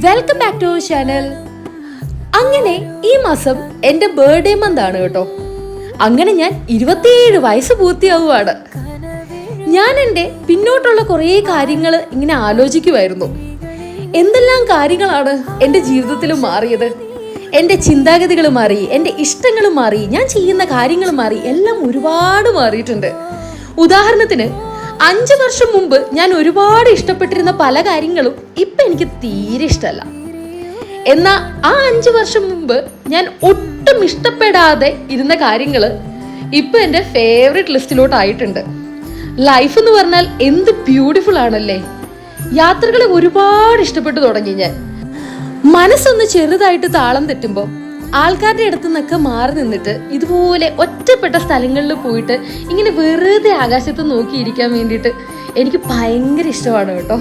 Welcome back to our channel. അങ്ങനെ ഈ മാസം എൻ്റെ ബർത്ത്ഡേ മന്ത് ആണ് കേട്ടോ. അങ്ങനെ ഞാൻ 27 വയസ്സ് പൂർത്തിയാവുകയാണ്. ഞാൻ എൻ്റെ പിന്നോട്ടുള്ള കുറേ കാര്യങ്ങൾ ഇങ്ങനെ ആലോചിക്കുമായിരുന്നു. എന്തെല്ലാം കാര്യങ്ങളാണ് എൻ്റെ ജീവിതത്തിൽ മാറിയത്. എൻ്റെ ചിന്താഗതികൾ മാറി, എൻ്റെ ഇഷ്ടങ്ങൾ മാറി, ഞാൻ ചെയ്യുന്ന കാര്യങ്ങൾ മാറി, എല്ലാം ഒരുപാട് മാറിയിട്ടുണ്ട്. ഉദാഹരണത്തിന് 5 വർഷം മുമ്പ് ഞാൻ ഒരുപാട് ഇഷ്ടപ്പെട്ടിരുന്ന പല കാര്യങ്ങളും ഇപ്പം എനിക്ക് തീരെ ഇഷ്ടമല്ല. എന്നാൽ ആ 5 വർഷം മുമ്പ് ഞാൻ ഒട്ടും ഇഷ്ടപ്പെടാതെ ഇരുന്ന കാര്യങ്ങൾ ഇപ്പം എൻ്റെ ഫേവറേറ്റ് ലിസ്റ്റിലോട്ടായിട്ടുണ്ട്. ലൈഫ് എന്ന് പറഞ്ഞാൽ എന്ത് ബ്യൂട്ടിഫുൾ ആണല്ലേ. യാത്രകളെ ഒരുപാട് ഇഷ്ടപ്പെട്ടു തുടങ്ങി ഞാൻ. മനസ്സൊന്ന് ചെറുതായിട്ട് താളം തെറ്റുമ്പോൾ ആൾക്കാരുടെ അടുത്ത് നിന്നൊക്കെ മാറി നിന്നിട്ട് ഇതുപോലെ ഒറ്റപ്പെട്ട സ്ഥലങ്ങളിൽ പോയിട്ട് ഇങ്ങനെ വെറുതെ ആകാശത്ത് നോക്കിയിരിക്കാൻ വേണ്ടിയിട്ട് എനിക്ക് ഭയങ്കര ഇഷ്ടമാണ് കേട്ടോ.